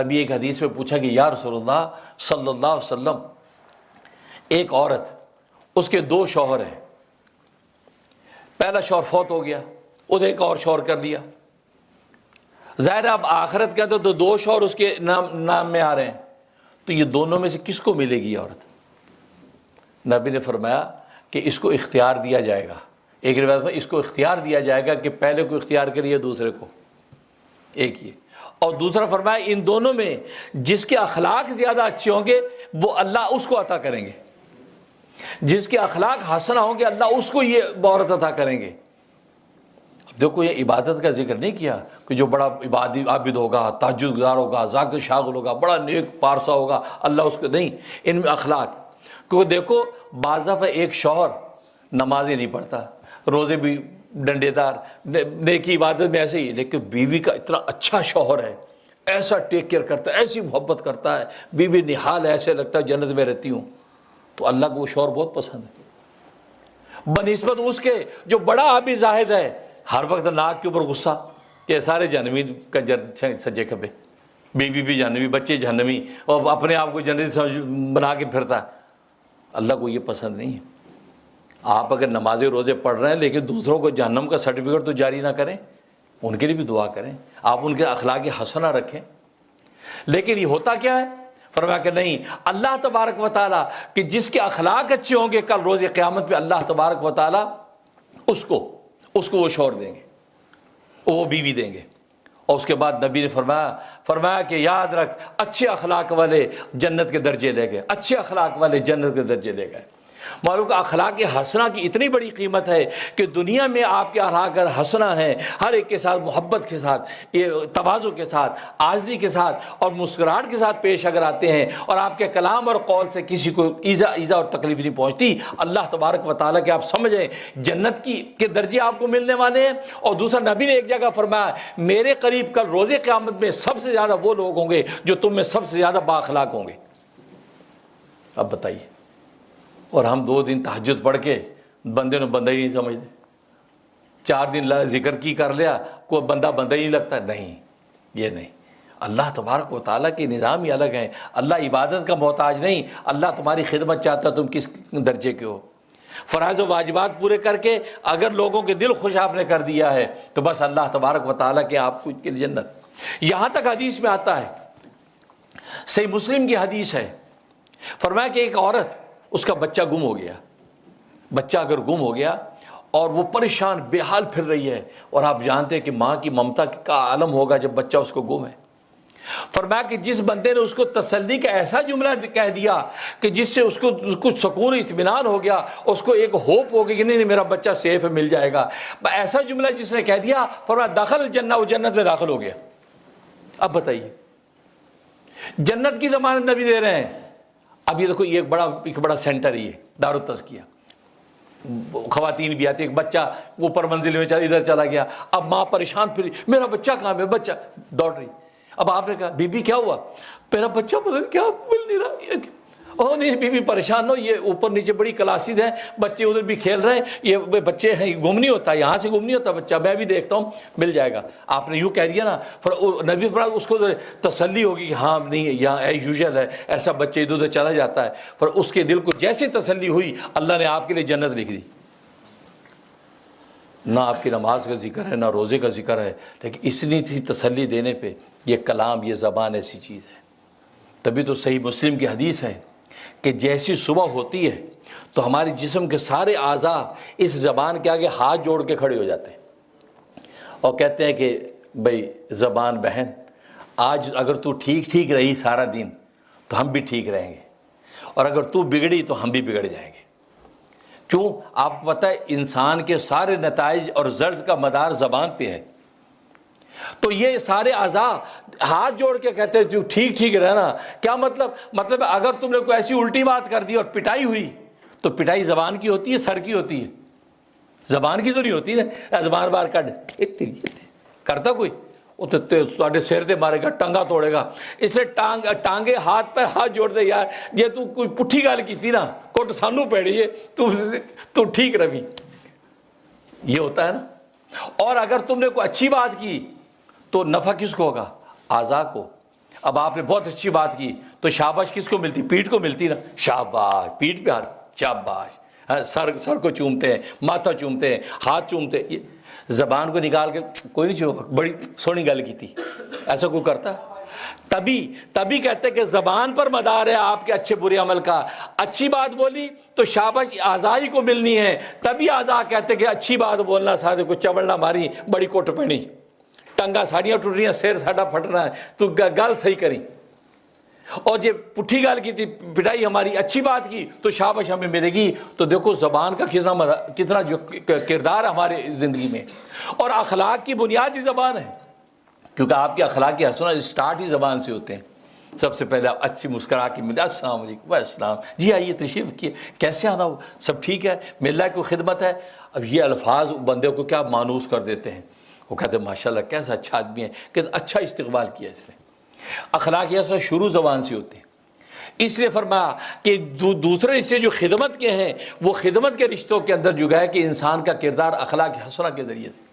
تبھی ایک حدیث میں پوچھا کہ یا رسول اللہ صلی اللہ علیہ وسلم، ایک عورت، اس کے 2 شوہر ہیں، پہلا شوہر فوت ہو گیا، انہیں ایک اور شوہر کر لیا، ظاہر اب آخرت کا تو 2 شوہر اس کے نام میں آ رہے ہیں، تو یہ دونوں میں سے کس کو ملے گی عورت؟ نبی نے فرمایا کہ اس کو اختیار دیا جائے گا، ایک روایت میں اس کو اختیار دیا جائے گا کہ پہلے کو اختیار کریے دوسرے کو، ایک یہ، اور دوسرا فرمایا ان دونوں میں جس کے اخلاق زیادہ اچھے ہوں گے وہ اللہ اس کو عطا کریں گے، جس کے اخلاق حسنہ ہوں گے اللہ اس کو یہ عورت عطا کریں گے۔ اب دیکھو یہ عبادت کا ذکر نہیں کیا کہ جو بڑا عابد ہوگا، تہجد گزار ہوگا، ذاکر شاغل ہوگا، بڑا نیک پارسا ہوگا، اللہ اس کو نہیں، ان میں اخلاق، کیونکہ دیکھو بعض دفعہ ایک شوہر نمازیں نہیں پڑھتا، روزے بھی ڈنڈے دار، نیکی عبادت میں ایسے ہی، لیکن بیوی کا اتنا اچھا شوہر ہے، ایسا ٹیک کیئر کرتا ہے، ایسی محبت کرتا ہے، بیوی نحال ہے، ایسے لگتا ہے جنت میں رہتی ہوں، تو اللہ کو وہ شوہر بہت پسند ہے، بنسبت اس کے جو بڑا عابد زاہد ہے، ہر وقت ناک کے اوپر غصہ کہ سارے جہنمی کنجر سجے کھبے، بیوی بھی جہنمی، بچے جہنمی، اور اپنے آپ کو جنت بنا کے پھرتا ہے، اللہ کو یہ پسند نہیں ہے۔ آپ اگر نمازیں روزے پڑھ رہے ہیں لیکن دوسروں کو جہنم کا سرٹیفکیٹ تو جاری نہ کریں، ان کے لیے بھی دعا کریں، آپ ان کے اخلاق حسنہ رکھیں، لیکن یہ ہوتا کیا ہے؟ فرمایا کہ نہیں، اللہ تبارک و تعالیٰ کہ جس کے اخلاق اچھے ہوں گے کل روز قیامت پہ اللہ تبارک و تعالیٰ اس کو وہ شوہر دیں گے، وہ بیوی دیں گے۔ اور اس کے بعد نبی نے فرمایا کہ یاد رکھ، اچھے اخلاق والے جنت کے درجے لے گئے، اچھے اخلاق والے جنت کے درجے لے گئے۔ معلوم کہ اخلاق حسنہ کی اتنی بڑی قیمت ہے کہ دنیا میں آپ کے اخلاق حسنہ ہیں، ہر ایک کے ساتھ محبت کے ساتھ، تواضع کے ساتھ، عاجزی کے ساتھ اور مسکراہٹ کے ساتھ پیش اگر آتے ہیں، اور آپ کے کلام اور قول سے کسی کو ایذا اور تکلیف نہیں پہنچتی، اللہ تبارک و تعالیٰ کے آپ سمجھیں جنت کے درجے آپ کو ملنے والے ہیں۔ اور دوسرا نبی نے ایک جگہ فرمایا میرے قریب کل روز قیامت میں سب سے زیادہ وہ لوگ ہوں گے جو تم میں سب سے زیادہ با اخلاق ہوں گے۔ اب بتائیے، اور ہم 2 دن تہجد پڑھ کے بندے نے بندہ ہی نہیں سمجھتے، 4 دن ذکر کی کر لیا، کوئی بندہ ہی نہیں لگتا، نہیں، یہ نہیں۔ اللہ تبارک و تعالیٰ کے نظام ہی الگ ہیں، اللہ عبادت کا محتاج نہیں، اللہ تمہاری خدمت چاہتا تم کس درجے کے ہو۔ فرائض و واجبات پورے کر کے اگر لوگوں کے دل خوش آپ نے کر دیا ہے تو بس اللہ تبارک و تعالیٰ کے آپ کو جنت۔ یہاں تک حدیث میں آتا ہے، صحیح مسلم کی حدیث ہے، فرمایا کہ ایک عورت، اس کا بچہ گم ہو گیا، بچہ اگر گم ہو گیا اور وہ پریشان بے حال پھر رہی ہے، اور آپ جانتے ہیں کہ ماں کی ممتا کا عالم ہوگا جب بچہ اس کو گم ہے۔ فرمایا کہ جس بندے نے اس کو تسلی کا ایسا جملہ کہہ دیا کہ جس سے اس کو کچھ سکون اطمینان ہو گیا، اس کو ایک ہوپ ہو گئی کہ نہیں میرا بچہ سیف ہے، مل جائے گا، ایسا جملہ جس نے کہہ دیا، فرمایا دخل الجنہ، وہ جنت میں داخل ہو گیا۔ اب بتائیے، جنت کی ضمانت نبی دے رہے ہیں۔ اب یہ دیکھو، یہ ایک بڑا سینٹر ہی ہے دار التزکیہ، خواتین بھی آتی، ایک بچہ اوپر منزل میں ادھر چلا گیا، اب ماں پریشان پھر میرا بچہ کہاں ہے، بچہ دوڑ رہی، اب آپ نے کہا بی بی کیا ہوا؟ میرا بچہ پتہ نہیں کیا مل نہیں رہا، او نہیں بی بی پریشان ہو، یہ اوپر نیچے بڑی کلاسز ہیں، بچے ادھر بھی کھیل رہے ہیں، یہ بچے ہیں، گم نہیں ہوتا، یہاں سے گم نہیں ہوتا بچہ، میں بھی دیکھتا ہوں مل جائے گا۔ آپ نے یوں کہہ دیا نا، نبی فرمایا اس کو تسلی ہوگی کہ ہاں نہیں یہاں ایز یوزل ہے، ایسا بچے ادھر ادھر چلا جاتا ہے، پر اس کے دل کو جیسے تسلی ہوئی اللہ نے آپ کے لیے جنت لکھ دی۔ نہ آپ کی نماز کا ذکر ہے، نہ روزے کا ذکر ہے، لیکن اتنی سی تسلی دینے پہ یہ کلام، یہ زبان ایسی چیز ہے۔ تبھی تو صحیح مسلم کی حدیث ہے کہ جیسی صبح ہوتی ہے تو ہمارے جسم کے سارے اعضاء اس زبان کے آگے ہاتھ جوڑ کے کھڑے ہو جاتے ہیں اور کہتے ہیں کہ بھئی زبان بہن، آج اگر تو ٹھیک رہی سارا دن تو ہم بھی ٹھیک رہیں گے، اور اگر تو بگڑی تو ہم بھی بگڑ جائیں گے۔ کیوں؟ آپ کو پتہ ہے انسان کے سارے نتائج اور رزلٹ کا مدار زبان پہ ہے، تو یہ سارے اعضاء ہاتھ جوڑ کے کہتے ہیں تو ٹھیک رہنا۔ کیا مطلب اگر تم نے کوئی ایسی الٹی بات کر دی اور پٹائی ہوئی تو پٹائی زبان کی ہوتی ہے، سر کی ہوتی ہے، زبان کی تو نہیں ہوتی نا، زبان بار کرتا کوئی وہ تو تھوڑے سر تے مارے گا، ٹانگا توڑے گا، اس لیے ٹانگے ہاتھ پر ہاتھ جوڑ دے، یار جے تو کوئی پٹھی گل کی نا کٹ سانو پیڑی ہے تو ٹھیک روی، یہ ہوتا ہے نا۔ اور اگر تم نے کوئی اچھی بات کی تو نفع کس کو ہوگا؟ اعضاء کو۔ اب آپ نے بہت اچھی بات کی تو شاباش کس کو ملتی؟ پیٹھ کو ملتی نا، شاباش، پیٹھ پہ ہاتھ، شاباش، سر کو چومتے ہیں، ماتھا چومتے ہیں، ہاتھ چومتے ہیں، زبان کو نکال کے کوئی نہیں چوم، بڑی سونی گل کی تھی، ایسا کوئی کرتا؟ تبھی کہتے ہیں کہ زبان پر مدار ہے آپ کے اچھے برے عمل کا، اچھی بات بولی تو شاباش اعضاء ہی کو ملنی ہے، تبھی اعضاء کہتے ہیں کہ اچھی بات بولنا، سارے کو چوڑنا ماری، بڑی کوٹ پہنی، ٹنگا ساڑیاں ٹوٹ رہی ہیں، سیر ساڈا پھٹ رہا ہے، تو گل صحیح کری، اور جب پٹھی گال کی تھی، پٹائی ہماری، اچھی بات کی تو شاباش ہمیں ملے گی۔ تو دیکھو زبان کا کتنا جو کردار ہمارے زندگی میں، اور اخلاق کی بنیاد ہی زبان ہے، کیونکہ آپ کے اخلاق کی حسنات اسٹارٹ ہی زبان سے ہوتے ہیں۔ سب سے پہلے اچھی مسکرا کے ملے، السلام علیکم، السلام، جی آئیے تشریف کیے، کیسے آنا ہو، سب ٹھیک ہے، ملنا کوئی خدمت ہے۔ اب یہ الفاظ بندے کو کیا مانوس کر دیتے ہیں، وہ کہتے ہیں ماشاءاللہ کیسا اچھا آدمی ہے، کہ اچھا استقبال کیا اس نے۔ اخلاق ایسا شروع زبان سے ہوتے ہیں، اس لیے فرمایا کہ دوسرے رشتے جو خدمت کے ہیں، وہ خدمت کے رشتوں کے اندر جو ہے کہ انسان کا کردار اخلاق حسنہ کے ذریعے سے